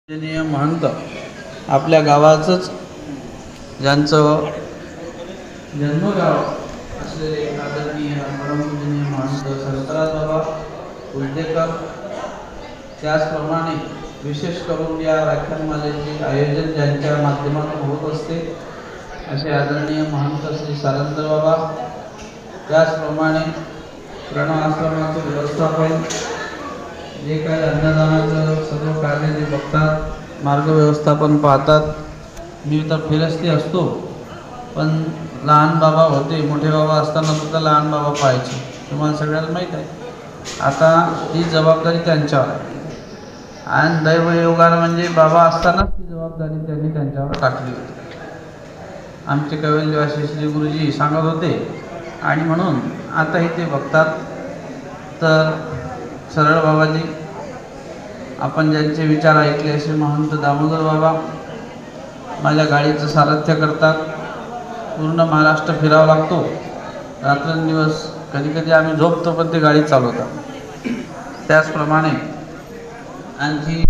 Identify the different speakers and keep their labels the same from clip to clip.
Speaker 1: पूजनीय महंत आपल्या गावाचंच ज्यांचं जन्मगाव असलेले आदरणीय परमपूजनीय महंत संतराम बाबा कुलदेकर, त्याचप्रमाणे विशेष करून या व्याख्यानमालेचे आयोजन ज्यांच्या माध्यमातून होत असते असे आदरणीय महंत श्री सारंतर बाबा, त्याचप्रमाणे प्रणव आश्रमाचे व्यवस्थापन, जे काही अन्नदानाचं सर्व कार्य ते बघतात, मार्ग व्यवस्थापन पाहतात. मी तर फिरस्ती असतो, पण लहान बाबा होते, मोठे बाबा असताना सुद्धा लहान बाबा पाहायचे, तुम्हाला सगळ्याला माहीत आहे. आता ही जबाबदारी त्यांच्यावर आहे आणि दैवयोगानं म्हणजे बाबा असतानाच ती जबाबदारी त्यांनी त्यांच्यावर टाकली होती. आमचे कैवल्यवासी श्री गुरुजी सांगत होते आणि म्हणून आता इथे बघतात तर सरळ बाबाजी, आपण ज्यांचे विचार ऐकले असे महंत दामोदर बाबा माझ्या गाडीचं सारथ्य करतात. पूर्ण महाराष्ट्र फिरावं लागतो, रात्रंदिवस, कधी कधी आम्ही झोपतो पण ते गाडी चालवतात. त्याचप्रमाणे आणखी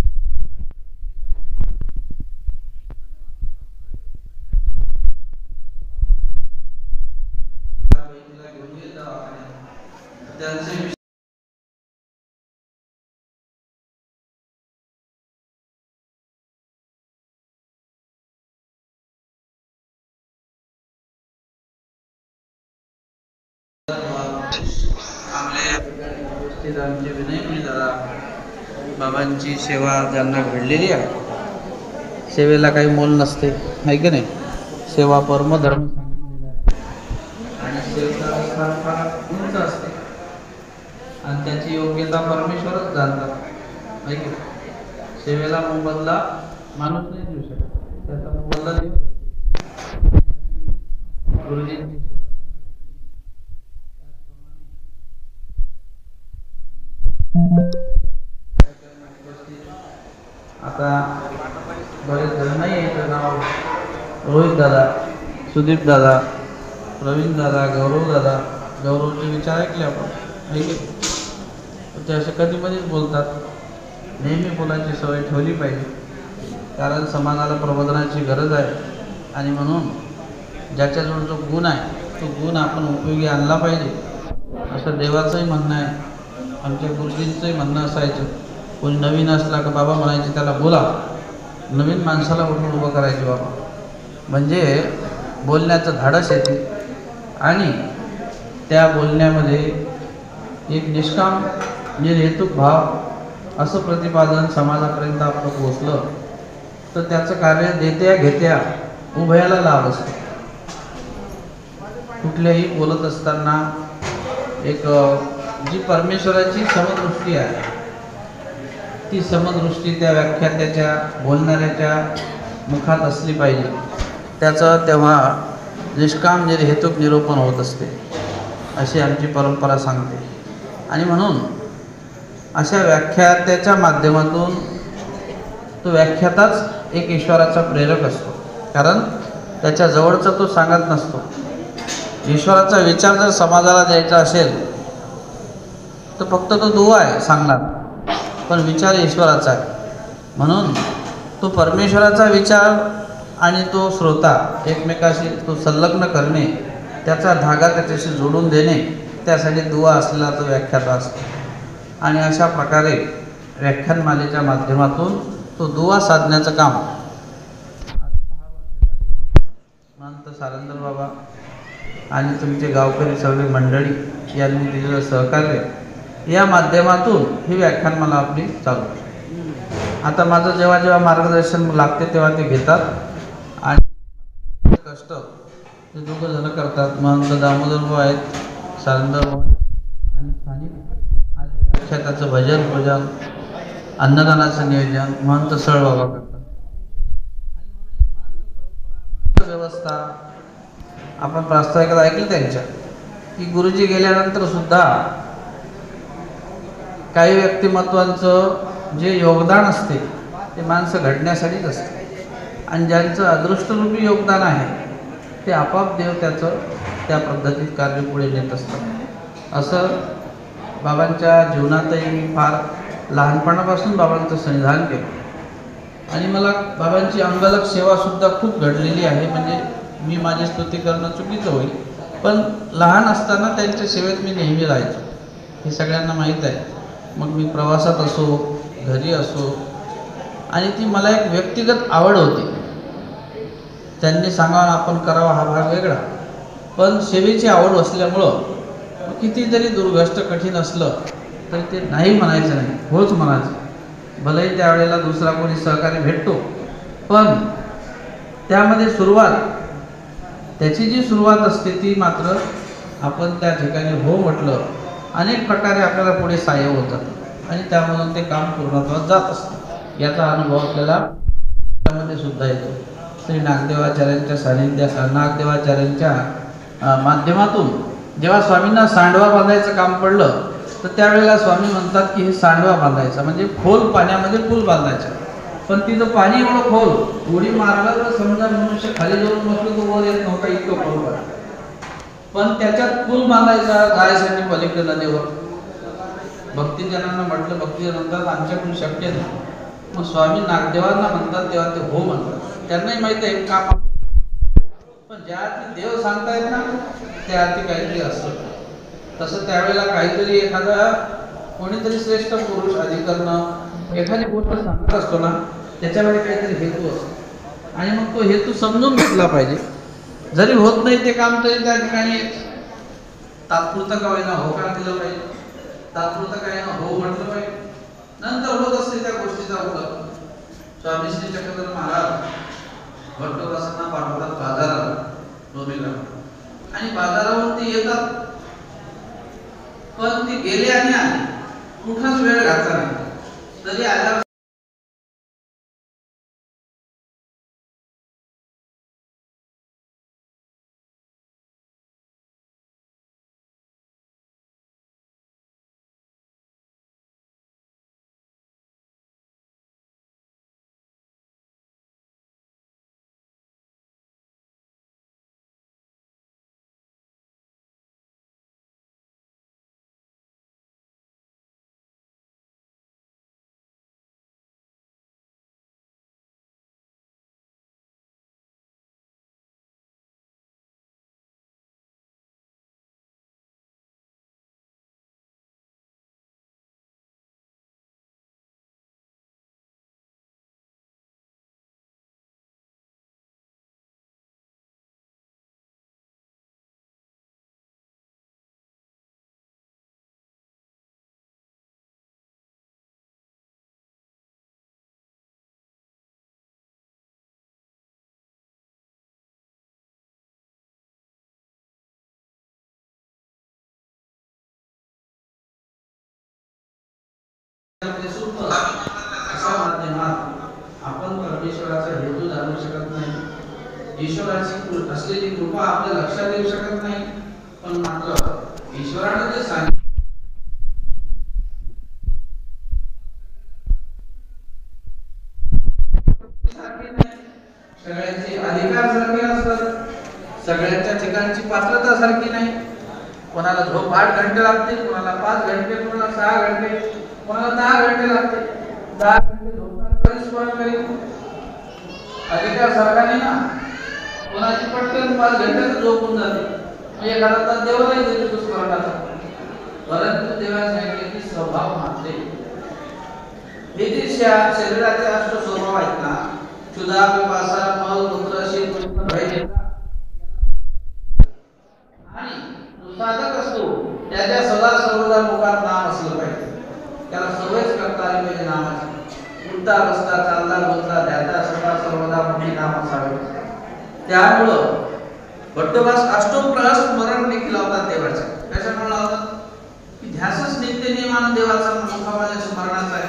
Speaker 1: त्यांचे आमचे विनयी दादा बाबांची सेवा ज्यांना घडलेली आहे, सेवेला काही मोल नसते, आहे की नाही. सेवा परमधर्म सांगितलेला आहे आणि सेवेचा स्थान फार उंच असते आणि त्याची योग्यता परमेश्वरच जाणतात, आहे की नाही. सेवेला मोबदला माणूस नाही देऊ शकत, त्याचा मोबदला देऊ गुरुजींची. आता बरेच जण नाही याचं नाव, रोहित दादा, सुदीप दादा, प्रवीण दादा, गौरव दादा. गौरवचे विचार ऐकले आपण, ऐकले ते असे कधी मध्येच बोलतात. नेहमी बोलायची सवय ठेवली पाहिजे, कारण समाजाला प्रबोधनाची गरज आहे आणि म्हणून ज्याच्याजवळ जो गुण आहे तो गुण आपण उपयोगी आणला पाहिजे, असं देवाचंही म्हणणं आहे. आमच्या गुरुजींचंही म्हणणं असायचं, कोणी नवीन असला का बाबा म्हणायचे त्याला बोला, नवीन माणसाला उठून उभं करायचे बाबा, म्हणजे बोलण्याचं धाडस येते आणि त्या बोलण्यामध्ये एक निष्काम निर्हेतुक भाव असं प्रतिपादन समाजापर्यंत आपलं पोचलं तर त्याचं कार्य देत्या घेत्या उभयाला लाभ असतो. कुठल्याही बोलत असताना एक जी परमेश्वराची समदृष्टी आहे ती समदृष्टी त्या व्याख्यात्याच्या बोलणाऱ्याच्या मुखात असली पाहिजे. त्याचं तेव्हा निष्काम निर्हेतुक निरूपण होत असते, अशी आमची परंपरा सांगते. आणि म्हणून अशा व्याख्यात्याच्या माध्यमातून तो व्याख्याताच एक ईश्वराचा प्रेरक असतो, कारण त्याच्या जवळचा तो सांगत नसतो. ईश्वराचा विचार जर समाजाला द्यायचा असेल तर फक्त तो दुवा आहे सांगणार, पण विचार ईश्वराचा आहे. म्हणून तो परमेश्वराचा विचार आणि तो श्रोता एकमेकाशी तो संलग्न करणे, त्याचा धागा त्याच्याशी जोडून देणे, त्यासाठी दुवा असलेला तो व्याख्याता असतो. आणि अशा प्रकारे व्याख्यानमालेच्या माध्यमातून तो दुवा साधण्याचं काम महंत सारंतर बाबा आणि तुमचे गावकरी सगळे मंडळी यांनी दिलेलं सहकार्य, या माध्यमातून ही व्याख्यानमाला आपली चालू आहे. आता माझं जेव्हा जेव्हा मार्गदर्शन लागते तेव्हा ते घेतात आणि कष्ट ते दोघं जण करतात. महंत दामोदर बाबा आहेत, सारंतर बाबा आणि स्थानिक आज व्याख्याताचं भजन पूजन, अन्नदानाचं नियोजन महंत सळ बाबा करतात. व्यवस्था आपण प्रास्ताविकात ऐकलं त्यांच्या की गुरुजी गेल्यानंतर सुद्धा काही व्यक्तिमत्वांचं जे योगदान असते ते माणसं घडण्यासाठीच असते आणि ज्यांचं अदृष्टरूपी योगदान आहे ते आपोआप देव त्याचं त्या पद्धतीत कार्य पुढे नेत असतात. असं बाबांच्या जीवनातही मी फार लहानपणापासून बाबांचं संविधान केलं आणि मला बाबांची अंगलक सेवासुद्धा खूप घडलेली आहे. म्हणजे मी माझी स्तुती करणं चुकीचं होईल, पण लहान असताना त्यांच्या सेवेत मी नेहमी राहायचो, हे सगळ्यांना माहीत आहे. मग मी प्रवासात असो, घरी असो, आणि ती मला एक व्यक्तिगत आवड होती. त्यांनी सांगावं आपण करावा हा भाग वेगळा, पण सेवेची आवड असल्यामुळं किती जरी दुर्गष्ट कठीण असलं तर ते नाही म्हणायचं नाही, होच म्हणायचं. भलेही त्यावेळेला दुसरा कोणी सहकारी भेटतो, पण त्यामध्ये त्याची जी सुरुवात असते ती मात्र आपण त्या ठिकाणी हो म्हटलं, अनेक प्रकारे आपल्याला पुढे सहाय्य होत जातं आणि त्यामधून ते काम पूर्णत्वास जात असतं. याचा अनुभव आपल्याला त्यामध्ये सुद्धा येतो. श्री नागदेवाचार्यांच्या माध्यमातून जेव्हा स्वामींना सांडवा बांधायचं काम पडलं, तर त्यावेळेला स्वामी म्हणतात की हे सांडवा बांधायचा म्हणजे खोल पाण्यामध्ये पूल बांधायचा. पण तिथं पाणी एवढं खोल, उडी मारलं तर समजा मनुष्य खाली जाऊन बसलो तो वर येत नव्हता, इतकं खोल पाणी. पण त्याच्यात पूल बांधायचा जायसाठी पलीकडे नदीवर. भक्तीजनांना म्हटलं, भक्तीजन म्हणतात आमच्याकडून शक्य नाही. मग स्वामी नागदेवांना म्हणतात तेव्हा ते हो म्हणतात. त्यांनाही माहिती आहे काम, पण ज्या अर्थी देव सांगतायत ना त्या अर्थी काहीतरी असतं. तसं त्यावेळेला काहीतरी एखादा कोणीतरी श्रेष्ठ पुरुष अधिकरण एखादी गोष्ट सांगत असतो ना, त्याच्यामध्ये काहीतरी हेतू असतो आणि मग तो हेतू समजून घेतला पाहिजे. जरी होत नाही ते काम तरी त्या ठिकाणी तात्पुरतं का होईना होकार दिलं पाहिजे, तात्पुरतं काय ना हो म्हटलं पाहिजे. नंतर होत असते त्या गोष्टीचा उपयोग. स्वामी श्री चक्रधर महाराज भट्टोदासांना पाठवतात बाजाराला, डोंबिवलीला, आणि बाजारावरून ते येतात, पण ते गेले आणि आले, कुठंच वेळ घातला नाही. तरी आल्यावर अशा माध्यमात आपण परमेश्वराचा हेतू जाणू शकत नाही, ईश्वराची असलेली कृपा आपल्या लक्षात येऊ शकत नाही. पण मात्र ईश्वराने जे सांगितले सगळ्यांचे अधिकार सारखे असतात, सगळ्यांच्या ठिकाणची पात्रता सारखी नाही. कोणाला झोप 8 घंटे लागते, कोणाला 5 घंटे, कोणाला 6 घंटे, कोणाला 10 घंटे लागते. 10 घंटे झोपणार स्मरण करेल, अधिकार सारखा नाही ना. कोणाची पटकन 5 घंट्यात झोप होऊन जाते, म्हणजे घरात देवालाही देतो तो स्मरणाचा. परंतु देवाने सांगितले की स्वभाव मानते. हे जे शरीराचे अष्ट स्वभाव आहेत ना, क्षुधा, पिपासा, मल, मूत्र, शीत, भय, आणि जो साधक असतो त्याच्या सदा सर्वदा मुखात नाम असलं पाहिजे. त्याला सवयच करता आली पाहिजे नामाची. उठता बसता चालता बोलता ध्याता सदा सर्वदा मुखी नाम असावे. त्यामुळं भट्टोदास अष्टोत्तर स्मरण देखील लावतात देवाचे. कशामुळे लावतात की ध्यासच नित्य नियमानं देवाचा मुखामध्ये स्मरणाचा आहे.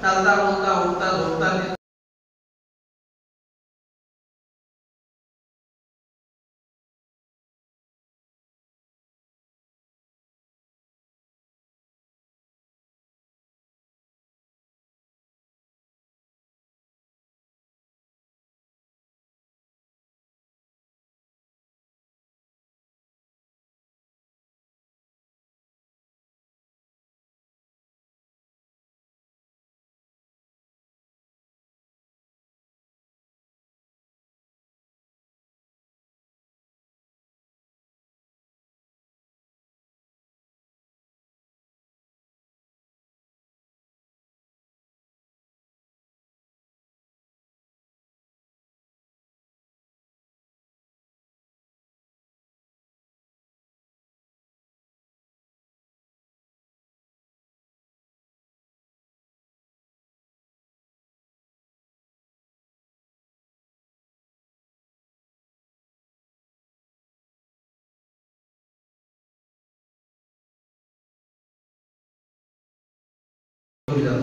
Speaker 1: चालता बोलता उठता झोपता धर्म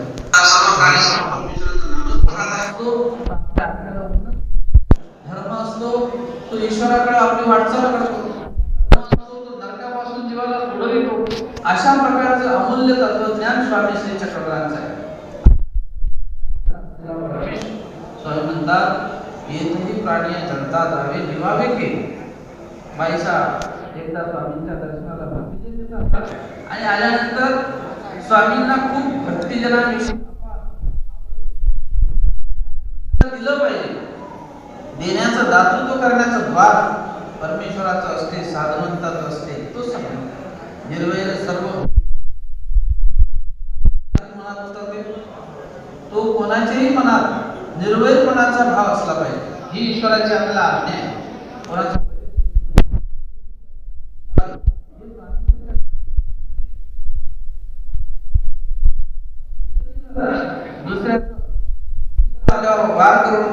Speaker 1: असतो तो ईश्वराकडे आपली वाटचाल करतो, नरकापासून जीवाला सोडवितो. अशा प्रकारचं अमूल्य तत्वज्ञान स्वामी श्री चक्रधरांचं आहे. स्वामी म्हणतात, येथेही प्राणी जनता धावे निवावे के. बाईसा एकदा स्वामींच्या दर्शनाला भक्तीचे देतात आणि आल्यानंतर स्वामींना खूप भक्तिजनांविषयी दिलं पाहिजे. देण्याचं दातृत्व करण्याचं द्वार परमेश्वराचं असते, साधवंताचं असते. तो निर्वैर सर्व मनात उतरते. तो कोणाच्याही मनात निर्वैरपणाचा भाव असला पाहिजे. ही ईश्वराची आपल्याला आज्ञा आहे. कोणाचा दुसऱ्या वार करून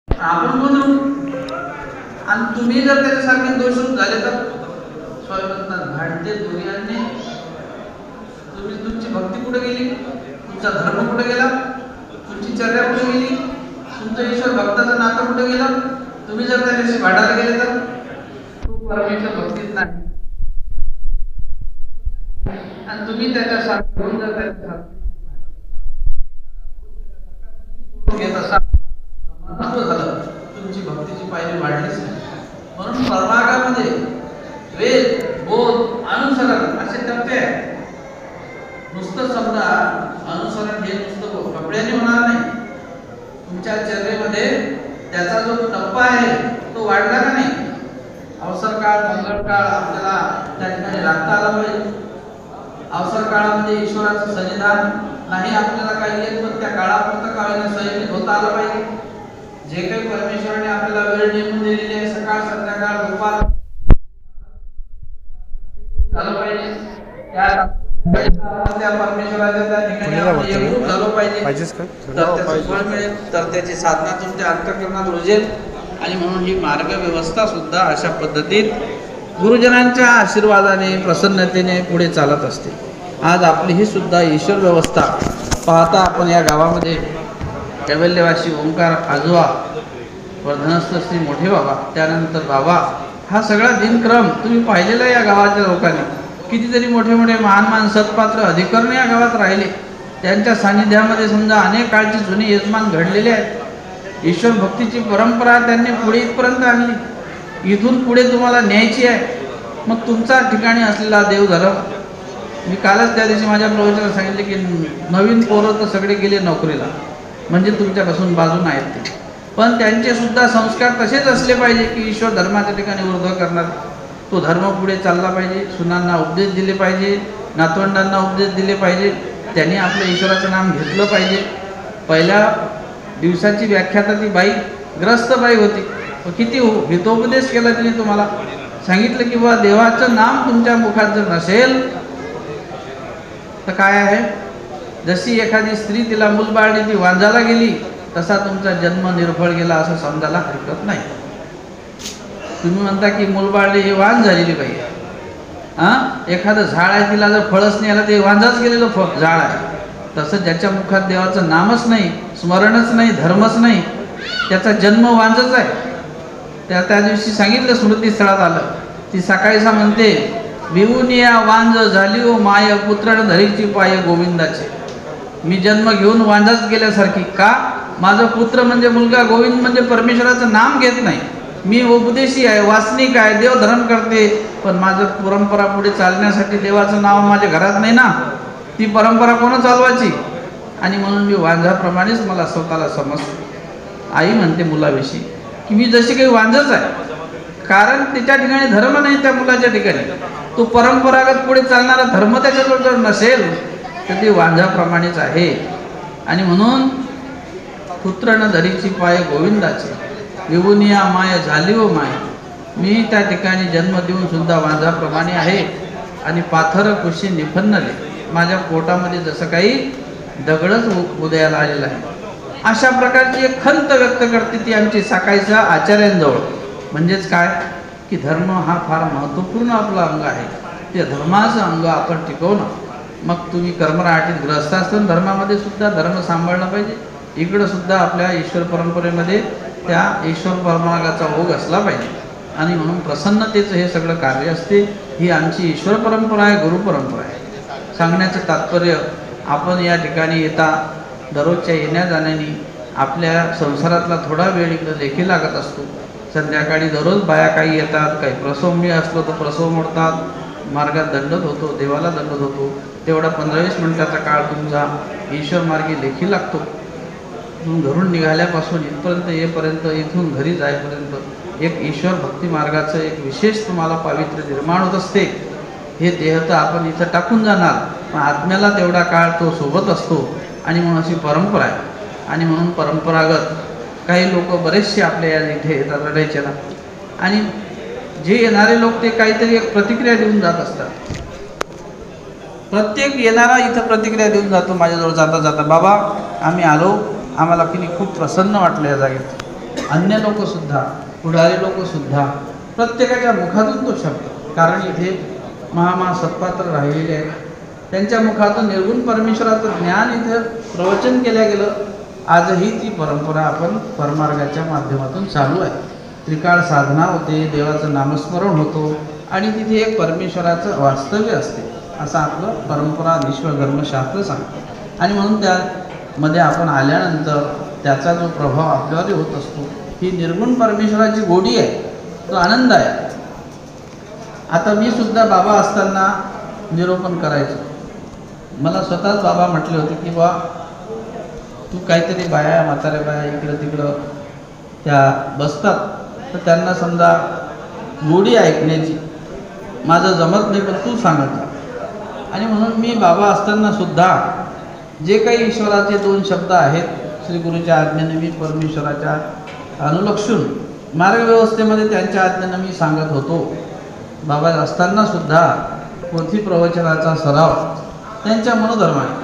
Speaker 1: आपण म्हणू आणि तुम्ही जर त्याच्यासारखे दोषून झाले तर स्वामी म्हणतात, भांडते दुर्याने. तुम्ही तुमची भक्ती कुठे गेली, तुमचा धर्म कुठे गेला, तुमची चर्या कुठे गेली, तुमचं ईश्वर भक्ताचं नातं कुठे गेलं. तुम्ही जर त्याच्याशी भांडायला गेले तर परमेश्वर भक्तीत नाही. आणि तुम्ही त्याच्यासारखे होऊन जर त्याच्यासारखे घेत असाल झालं, तुमची भक्तीची पायरी वाढलीच नाही. म्हणून परमार्गामध्ये वेद, बोध, अनुसरण असे टप्पे आहेत. नुसतं समजा अनुसरण हे नुसतं कपड्याने होणार नाही. तुमच्या चर्येमध्ये त्याचा जो टप्पा आहे तो वाढला का नाही. अवसर काळ, मंगळ काळ आपल्याला त्या ठिकाणी राखता आला पाहिजे. अवसर काळामध्ये ईश्वराचं सन्निधान नाही आपल्याला काही येत, पण त्या काळापुरतं काळाने संयमित होता आलं पाहिजे. जे काही परमेश्वराने आपल्याला वेळ नेमून दिलेली आहे, सकाळ संध्याकाळ दुपार झालं पाहिजे. त्या परमेश्वराच्या त्या ठिकाणी आपण झालो पाहिजे, तर त्याचं फळ मिळेल, तर त्याची साधना तुमच्या अंतःकरणात रुजेल. आणि म्हणून ही मार्ग व्यवस्था सुद्धा अशा पद्धतीत गुरुजनांच्या आशीर्वादाने, प्रसन्नतेने पुढे चालत असते. आज आपली ही सुद्धा ईश्वर व्यवस्था पाहता आपण या गावामध्ये कैवल्यवासी ओंकार आजोबा, वर्धनस्थ श्री मोठे बाबा, त्यानंतर बाबा, हा सगळा दिनक्रम तुम्ही पाहिलेला आहे. या गावाच्या लोकांनी कितीतरी मोठे मोठे महान सत्पात्र अधिकारी या गावात राहिले. त्यांच्या सानिध्यामध्ये समजा अनेक काळची जुने यजमान घडलेले आहेत. ईश्वर भक्तीची परंपरा त्यांनी पुढे इथपर्यंत आणली. इथून पुढे तुम्हाला न्यायची आहे. मग तुमचा ठिकाणी असलेला देवधर्म, मी कालच त्या दिवशी माझ्या प्रवचनात सांगितले की नवीन पोरं तर सगळे गेले नोकरीला, म्हणजे तुमच्यापासून बाजून आहेत ते. पण त्यांचे सुद्धा संस्कार तसेच असले पाहिजे की ईश्वर धर्माच्या ठिकाणी वृद्ध करणार. तो धर्म पुढे चालला पाहिजे. सुनांना उपदेश दिले पाहिजे, नातवंडांना उपदेश दिले पाहिजे. त्यांनी आपलं ईश्वराचं नाम घेतलं पाहिजे. पहिल्या दिवसाची व्याख्याता ती बाई ग्रस्त बाई होती. किती हितोपदेश केला तिने तुम्हाला. सांगितलं की बा देवाचं नाम तुमच्या मुखात जर नसेल तर काय आहे. जशी एखादी स्त्री तिला मूलबाळने ती वांजाला गेली, तसा तुमचा जन्म निर्फळ गेला असं समजायला हरकत नाही. तुम्ही म्हणता की मूलबाळने हे वांज झालेली बाई आहे. एखादं झाड आहे, तिला जर फळच नाही आलं ते वांजाच गेलेलं झाड आहे. तसं ज्याच्या मुखात देवाचं नामच नाही, स्मरणच नाही, धर्मच नाही, त्याचा जन्म वांजच आहे. त्या दिवशी सांगितलं, स्मृतीस्थळात आलं. ती सकाळीसा म्हणते, विऊनिया वांज झाली ओ माय पुत्रण धरीची पाय गोविंदाचे. मी जन्म घेऊन वांजाच गेल्यासारखी. का? माझा पुत्र म्हणजे मुलगा गोविंद म्हणजे परमेश्वराचं नाम घेत नाही. मी उपदेशी आहे, वासनिक आहे, देवधर्म करते, पण माझं परंपरा पुढे चालण्यासाठी देवाचं नाव माझ्या घरात नाही ना. ती परंपरा कोण चालवायची. आणि म्हणून मी वांझाप्रमाणेच मला स्वतःला समजते. आई म्हणते मुलाविषयी की मी जशी काही वांझच आहे, कारण त्याच्या ठिकाणी धर्म नाही. त्या मुलाच्या ठिकाणी तो परंपरागत पुढे चालणारा धर्म त्याच्याजवळ जर नसेल तर ती वांझाप्रमाणेच आहे. आणि म्हणून पुत्र न धरीची पाय गोविंदाचे, विभुनिया माय झाली व माय. मी त्या ठिकाणी जन्म देऊन सुद्धा वांझाप्रमाणे आहे. आणि पाथर कुशी निफन्नले, माझ्या पोटामध्ये जसं काही दगडच उदयाला आलेला आहे. अशा प्रकारची एक खंत व्यक्त करते ती आमची सकाळच्या आचार्यांजवळ. म्हणजेच काय, की धर्म हा फार महत्त्वपूर्ण आपला अंग आहे. त्या धर्माचं अंग आपण टिकवणं. मग तुम्ही कर्मराहाटीत ग्रहस्थाश्रम धर्मामध्ये सुद्धा धर्म सांभाळणं पाहिजे. इकडं सुद्धा आपल्या ईश्वर परंपरेमध्ये त्या ईश्वर परमार्गाचा ओघ असला पाहिजे. आणि म्हणून प्रसन्नतेचं हे सगळं कार्य असते. ही आमची ईश्वर परंपरा आहे, गुरु परंपरा आहे. सांगण्याचं तात्पर्य, आपण या ठिकाणी येता दररोजच्या येण्या जाण्याने आपल्या संसारातला थोडा वेळ इकडं लेखी लागत असतो. संध्याकाळी दररोज बाया काही येतात, काही प्रसव असलो तर प्रसव मोडतात, मार्गात दंडत होतो, देवाला दंडत होतो. तेवढा 15-20 मिनिटाचा काळ तुमचा ईश्वर मार्गी लेखी लागतो. घरून निघाल्यापासून इथपर्यंत येईपर्यंत, इथून घरी जाईपर्यंत एक ईश्वर भक्ती मार्गाचं एक विशेष तुम्हाला पावित्र्य निर्माण होत असते. हे देह तर आपण इथं टाकून जाणार, पण आत्म्याला तेवढा काळ तो सोबत असतो. आणि म्हणून अशी परंपरा आहे. आणि म्हणून परंपरागत काही लोक बरेचसे आपल्या या इथे येतात रडायच्याला, आणि जे येणारे लोक ते काहीतरी एक प्रतिक्रिया देऊन जात असतात. प्रत्येक येणारा इथं प्रतिक्रिया देऊन जातो माझ्याजवळ जाता जाता, बाबा आम्ही आलो, आम्हाला की खूप प्रसन्न वाटलं या जागेत. अन्य लोकसुद्धा, पुढारी लोकसुद्धा, प्रत्येकाच्या मुखातून तो शब्द, कारण इथे महामहा सत्पात्र राहिलेले आहेत, त्यांच्या मुखातून निर्गुण परमेश्वराचं ज्ञान इथं प्रवचन केलं गेलं. आजही ती परंपरा आपण परमार्गाच्या माध्यमातून चालू आहे. त्रिकाळ साधना होते, देवाचं नामस्मरण होतो, आणि तिथे एक परमेश्वराचं वास्तव्य असते, असं आपलं परंपरा ईश्वर धर्मशास्त्र सांगतं. आणि म्हणून त्यामध्ये आपण आल्यानंतर त्याचा जो प्रभाव आपल्यावर होत असतो, ही निर्गुण परमेश्वराची गोडी आहे, तो आनंद आहे. आता मी सुद्धा बाबा असताना निरोपण करायचो. मला स्वतःच बाबा म्हटले होते की बा तू काहीतरी बाया, म्हाताऱ्या बाया इकडं तिकडं त्या बसतात, तर त्यांना समजा गोडी ऐकण्याची माझं जमत नाही, पण तू सांगत. आणि म्हणून मी बाबा असताना सुद्धा जे काही ईश्वराचे 2 शब्द आहेत, श्री गुरुच्या आज्ञेने मी परमेश्वराच्या अनुलक्षून मार्गव्यवस्थेमध्ये त्यांच्या आज्ञेनं मी सांगत होतो. बाबा असताना सुद्धा पोथी प्रवचनाचा सराव त्यांच्या मनोधर्माने.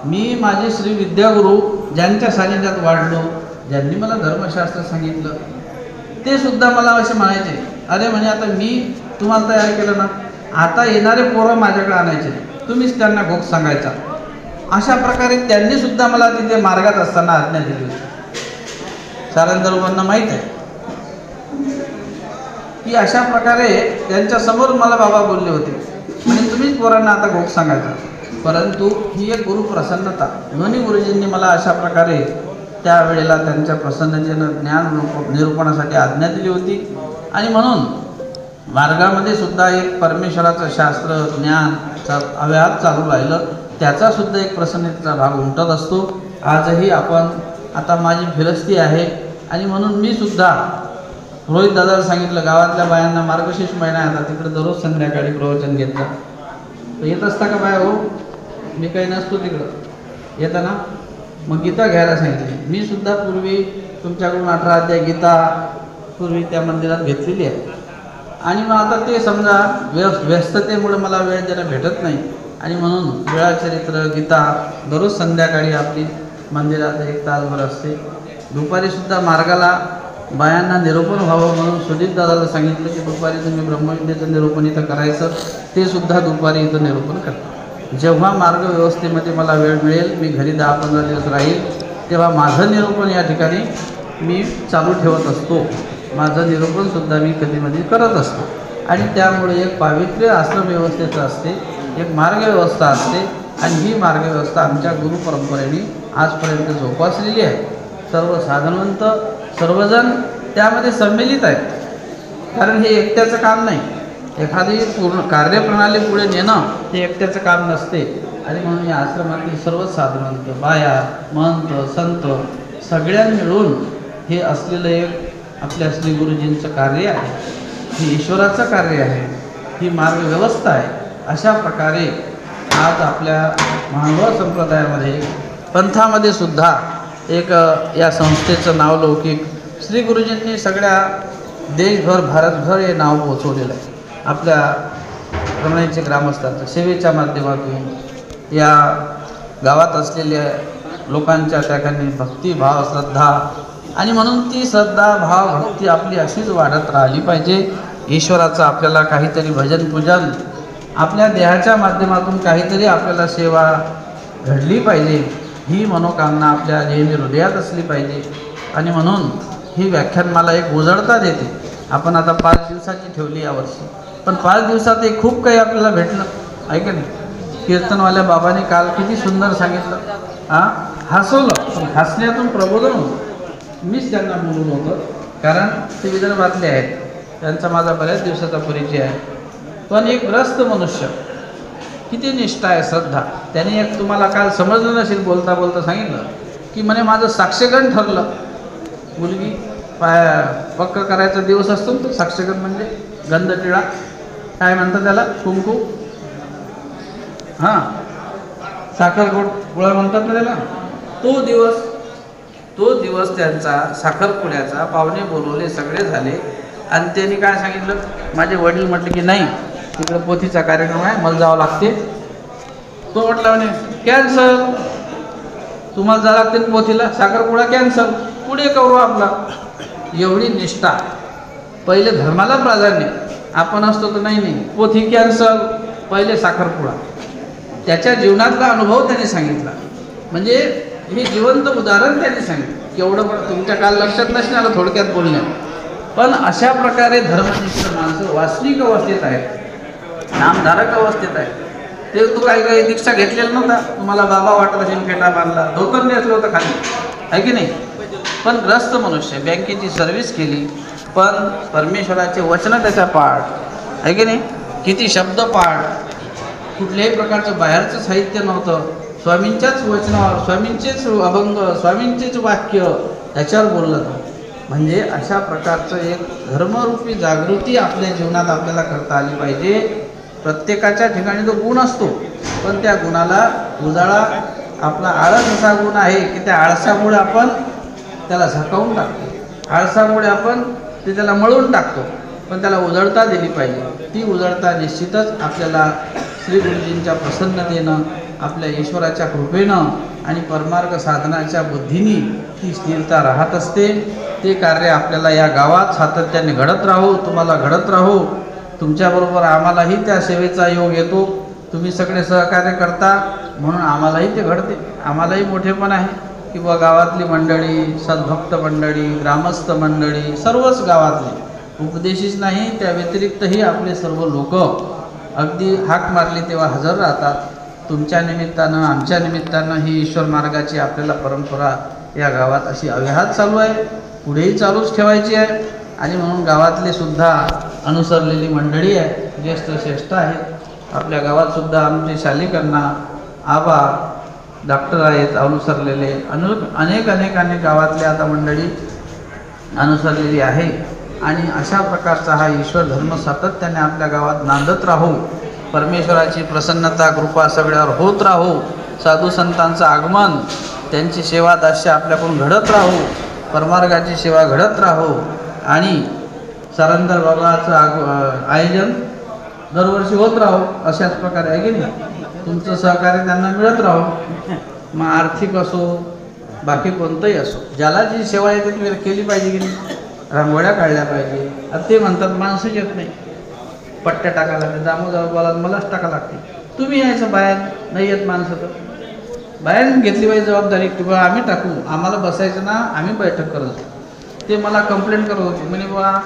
Speaker 1: मी माझे श्री विद्यागुरू ज्यांच्या सानिध्यात वाढलो, ज्यांनी मला धर्मशास्त्र सांगितलं, ते सुद्धा मला असे म्हणायचे, अरे म्हणे आता मी तुम्हाला तयार केलं ना, आता येणारे पोरं माझ्याकडे आणायचे, तुम्हीच त्यांना घोक सांगायचा. अशा प्रकारे त्यांनी सुद्धा मला तिथे मार्गात असताना आज्ञा दिली होती. सारंगधर्मांना माहीत आहे की अशा प्रकारे त्यांच्यासमोर मला बाबा बोलले होते, म्हणजे तुम्हीच पोरांना आता घोक सांगायचा. परंतु ही एक गुरुप्रसन्नता, दोन्ही गुरुजींनी मला अशा प्रकारे त्यावेळेला त्यांच्या प्रसन्नतेनं ज्ञान निरूपणासाठी आज्ञा दिली होती. आणि म्हणून मार्गामध्ये सुद्धा एक परमेश्वराचं शास्त्र ज्ञान अव्याहत चालू राहिलं, त्याचासुद्धा एक प्रसन्नतेचा भाग उमटत असतो. आजही आपण, आता माझी फिरस्ती आहे, आणि म्हणून मी सुद्धा रोहित दादाला सांगितलं, गावातल्या बायांना मार्गशीर्ष महिना आहे, आता तिकडे दररोज संध्याकाळी प्रवचन घेतलं, तर येत असता का बाया? हो, मी काही नसतो तिकडं, येता ना? मग गीता घ्यायला सांगितली. मी सुद्धा पूर्वी तुमच्याकडून 18 अध्याय गीता पूर्वी त्या मंदिरात घेतलेली आहे. आणि मग आता ते समजा व्यस्ततेमुळे मला वेळ द्यायला भेटत नाही, आणि म्हणून वेळाचरित्र गीता दररोज संध्याकाळी आपली मंदिरात 1 तासभर असते. दुपारीसुद्धा मार्गाला बायांना निरोपण व्हावं म्हणून सुदीप दादाला सांगितलं की दुपारी तुम्ही ब्रह्मविद्येचं निरोपण इथं करायचं, ते सुद्धा दुपारी इथं निरोपण करतात. जेव्हा मार्ग व्यवस्थेमध्ये मला वेळ मिळेल, मी घरी 10-15 दिवस राहील, तेव्हा माझं निरोपण या ठिकाणी मी चालू ठेवत असतो. माझं निरोपणसुद्धा मी कधीमधी करत असतो. आणि त्यामुळे एक पावित्र्य आश्रम व्यवस्थेचं असते, एक मार्गव्यवस्था असते, आणि ही मार्गव्यवस्था आमच्या गुरुपरंपरेने आजपर्यंत जोपासलेली आहे. सर्व साधनवंत सर्वजण त्यामध्ये सम्मिलित आहेत, कारण हे एकट्याचं काम नाही. एखादी पूर्ण कार्यप्रणाली पुढे नेणं हे एकट्याचं काम नसते. आणि म्हणून या आश्रमातील सर्व साधनवंत, बाया, महंत, संत सगळ्यांनी मिळून हे असलेलं एक आपल्या श्री गुरुजींचं कार्य आहे, ही ईश्वराचं कार्य आहे, ही मार्गव्यवस्था आहे. अशा प्रकारे आज आपल्या महानुभाव संप्रदायामध्ये पंथामध्ये सुद्धा एक या संस्थेचं नाव लौकिक श्री गुरुजींनी सगळ्या देशभर भारतभर हे नाव पोचवलेलं आहे. आपल्या रमणीचे ग्रामस्थांच्या सेवेच्या माध्यमातून या गावात असलेल्या लोकांच्या ठिकाणी भक्ती, भाव, श्रद्धा, आणि म्हणून ती श्रद्धा, भाव, भक्ती आपली अशीच वाढत राहिली पाहिजे. ईश्वराचं आपल्याला काहीतरी भजन पूजन, आपल्या देहाच्या माध्यमातून काहीतरी आपल्याला सेवा घडली पाहिजे, ही मनोकामना आपल्या नेहमी हृदयात असली पाहिजे. आणि म्हणून ही व्याख्यानमाला एक उजळता देते. आपण आता 5 दिवसाची ठेवली यावर्षी, पण 5 दिवसात एक खूप काही आपल्याला भेटलं आहे का नाही. कीर्तनवाल्या बाबांनी काल किती सुंदर सांगितलं, हसवलं, पण हसण्यातून प्रबोधन होतं. मीच त्यांना बोलून होतं, कारण ते विदर्भातले आहेत, त्यांचा माझा बऱ्याच दिवसाचा परिचय आहे. पण एक ग्रस्त मनुष्य, किती निष्ठा आहे, श्रद्धा. त्याने एक तुम्हाला काल समजलं नसेल, बोलता बोलता सांगितलं की म्हणे माझं साक्षगण ठरलं. मुलगी पक्क करायचा दिवस असतो ना तो साक्षगण, म्हणजे गंध टिळा काय म्हणतात त्याला, कुंकू, साखरपुडा म्हणतात ना त्याला. तो दिवस त्यांचा साखरपुड्याचा. पाहुणे बोलवले, सगळे झाले, आणि त्यांनी काय सांगितलं, माझे वडील म्हटले की नाही, तिकडे पोथीचा कार्यक्रम आहे, मला जावं लागते. तो म्हटला म्हणे कॅन्सल, तुम्हाला जावं लागते पोथीला, साखरपुडा कॅन्सल, पुढे करू आपला. एवढी निष्ठा. पहिले धर्माला प्राधान्य, आपण असतो तर नाही, पोथी कॅन्सल, पहिले साखरपुडा. त्याच्या जीवनातला अनुभव त्याने सांगितला. म्हणजे हे जिवंत उदाहरण त्याने सांगितलं. केवढं पण तुमच्या काल लक्षात नसणार थोडक्यात बोलण्यात, पण अशा प्रकारे धर्मनिष्ठ माणसं वास्तविक अवस्थेत आहेत, नामधारक अवस्थेत आहेत. ते तू काही दीक्षा घेतलेला नव्हता, तुम्हाला बाबा वाटत असेल, फेटा बांधला, धोतर नेसलं होतं खाली, आहे की नाही. पण ग्रस्त मनुष्य, बँकेची सर्व्हिस केली, पण परमेश्वराचे वचन त्याचा पाठ, आहे की नाही. किती शब्द पाठ, कुठल्याही प्रकारचं बाहेरचं साहित्य नव्हतं, स्वामींच्याच वचनावर, स्वामींचेच अभंग, स्वामींचेच वाक्य त्याच्यावर बोललं होतं. म्हणजे अशा प्रकारचं एक धर्मरूपी जागृती आपल्या जीवनात आपल्याला करता आली पाहिजे. प्रत्येकाच्या ठिकाणी तो गुण असतो, पण त्या गुणाला उजाळा, आपला आळस असा गुण आहे की त्या आळसामुळे आपण त्याला झाकावून टाकतो, आळसामुळे आपण त्याला मळून टाकतो, पण त्याला उजळता दिली पाहिजे. ती उजळता निश्चितच आपल्याला श्री गुरुजींच्या प्रसन्नतेनं, आपल्या ईश्वराच्या कृपेनं आणि परमार्ग साधनाच्या बुद्धीनी ती स्थिरता राहत असते. ते कार्य आपल्याला या गावात सातत्याने घडत राहो, तुम्हाला घडत राहो. तुमच्याबरोबर आम्हालाही त्या सेवेचा योग येतो. तुम्ही सगळे सहकार्य करता म्हणून आम्हालाही ते घडते. आम्हालाही मोठेपण आहे की बुवा गावातली मंडळी, सद्भक्त मंडळी, ग्रामस्थ मंडळी, सर्वच गावातले, उपदेशीच नाही त्या व्यतिरिक्तही आपले सर्व लोक अगदी हाक मारली तेव्हा हजर राहतात. तुमच्या निमित्तानं, आमच्या निमित्तानं ही ईश्वर मार्गाची आपल्याला परंपरा या गावात अशी अव्याहत चालू आहे, पुढेही चालूच ठेवायची आहे. आणि म्हणून गावातले सुद्धा अनुसरलेली मंडळी आहे, ज्येष्ठ श्रेष्ठ आहेत. आपल्या गावातसुद्धा आमचे शालिकांना आबा डॉक्टर आहेत अनुसरलेले, अनेक गावातले आता मंडळी अनुसरलेली आहे. आणि अशा प्रकारचा हा ईश्वर धर्म सातत्याने आपल्या गावात नांदत राहू. परमेश्वराची प्रसन्नता, कृपा सगळ्यावर होत राहू. साधू संतांचं आगमन, त्यांची सेवा दास्य आपल्याकडून घडत राहू. परमार्गाची सेवा घडत राहू. आणि सरंदर बाबाचं आयोजन दरवर्षी होत राहू. अशाच प्रकारे आहे की नाही, तुमचं सहकार्य त्यांना मिळत राहू. मग आर्थिक असो, बाकी कोणतंही असो, ज्याला जी सेवा येते ती केली पाहिजे की नाही. रांगोळ्या काढल्या पाहिजे. आता ते म्हणतात माणसं येत नाही, पट्ट्या टाका लागते, जामोजाव बोला मलाच टाका लागते. तुम्ही यायचं बाहेर, नाही येत माणसं तर बाहेर घेतली पाहिजे जबाबदारी की बा आम्ही टाकू, आम्हाला बसायचं ना, आम्ही बैठक करत होतो. ते मला कंप्लेंट करत होते, म्हणे बा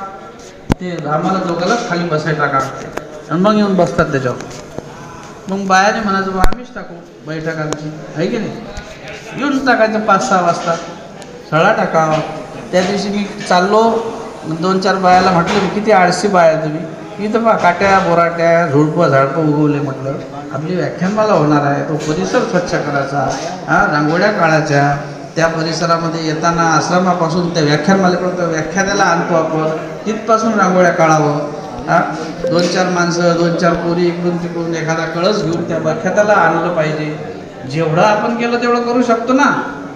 Speaker 1: ते आम्हाला दोघांनाच खाली बसायला टाका आणि मग येऊन बसतात त्याच्यावर. मग बायाने म्हणायचं बा आम्हीच टाकू बैठक आमची, आहे की नाही. येऊन टाकायचं 5-6 वाजता, सळा टाकावा. त्या दिवशी मी चाललो, 2-4 बायाला म्हटलं किती आळशी बाया तुम्ही, इथं बा काट्या बोराट्या झुडपं झाडपं उगवले. म्हटलं आपली व्याख्यानमाला होणार आहे, तो परिसर स्वच्छ करायचा, रांगोळ्या काढायच्या. त्या परिसरामध्ये येताना आश्रमापासून त्या व्याख्यानमालेपर्यंत व्याख्यानाला आणतो आपण, तिथपासून रांगोळ्या काढावं. 2-4 माणसं, 2-4 पोरी इकडून तिकडून एखादा कळस घेऊन त्या व्याख्यानाला आणलं पाहिजे. जेवढं आपण केलं तेवढं करू शकतो ना,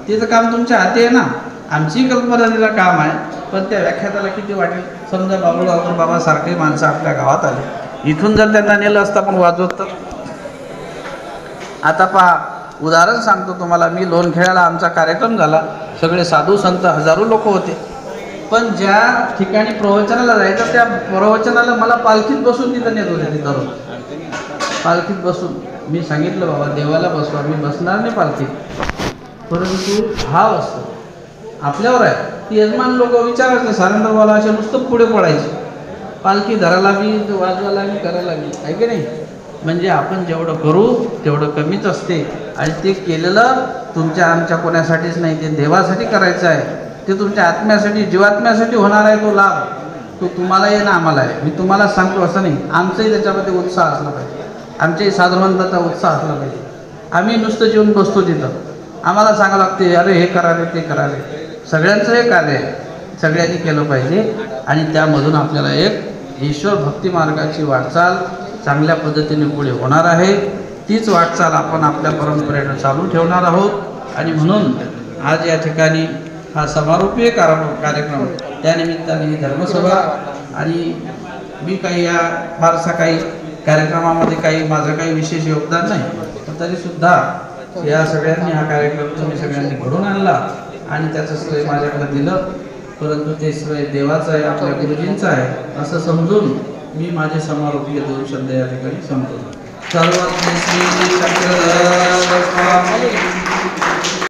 Speaker 1: तिचं काम तुमच्या हाती आहे ना. आमची कल्पना काम आहे, पण त्या व्याख्यानाला किती वाटेल. समजा बाबूराव बाबासारखे माणसं आपल्या गावात आले, इथून जर त्यांना नेलं असतं पण वाजवत तर. आता पहा, उदाहरण सांगतो तुम्हाला. मी लोणखेड्याला आमचा कार्यक्रम झाला, सगळे साधू संत हजारो लोक होते. पण ज्या ठिकाणी प्रवचनाला जायचं त्या प्रवचनाला मला पालखीत बसून तिथं नेत होते ते तरुण. पालखीत बसून मी सांगितलं बाबा देवाला बसवा, मी बसणार नाही पालखीत, परंतु भाव असतो आपल्यावर आहे. ती यजमान लोक विचारायचं सारंदर बाला असे नुसतं पुढे पडायचे, पालखी धरायला बी वाजवायला बी करायला बी, आहे की नाही. म्हणजे आपण जेवढं करू तेवढं कमीच असते. आणि ते केलेलं तुमच्या आमच्या कोणासाठीच नाही, ते देवासाठी करायचं आहे. ते तुमच्या आत्म्यासाठी जीवात्म्यासाठी होणार आहे तो लाभ, तो तुम्हाला आहे ना आम्हाला आहे. मी तुम्हाला सांगतो असं नाही, आमचाही त्याच्यामध्ये उत्साह असला पाहिजे, आमच्याही साधुवंताचा उत्साह असला पाहिजे. आम्ही नुसतं जेवून बसतो तिथं, आम्हाला सांगावं लागते अरे हे करा रे ते करा रे. सगळ्यांचं हे कार्य आहे, सगळ्यांनी केलं पाहिजे. आणि त्यामधून आपल्याला एक ईश्वर भक्ती मार्गाची वाटचाल चांगल्या पद्धतीने पुढे होणार आहे. तीच वाटचाल आपण आपल्या परंपरेनं चालू ठेवणार आहोत. आणि म्हणून आज या ठिकाणी हा समारोपीय कार्यक्रम, त्यानिमित्ताने ही धर्मसभा. आणि मी काही या फारसा काही कार्यक्रमामध्ये काही माझं काही विशेष योगदान नाही, पण तरीसुद्धा या सगळ्यांनी हा कार्यक्रम तुम्ही सगळ्यांनी घडून आणला आणि त्याचं श्रेय माझ्याकडे दिलं. परंतु ते श्रेय देवाचं आहे, आपल्या गुरुजींचं आहे असं समजून मी माझे समारोपीय 2 शब्द या ठिकाणी संपवतो. सर्वात श्री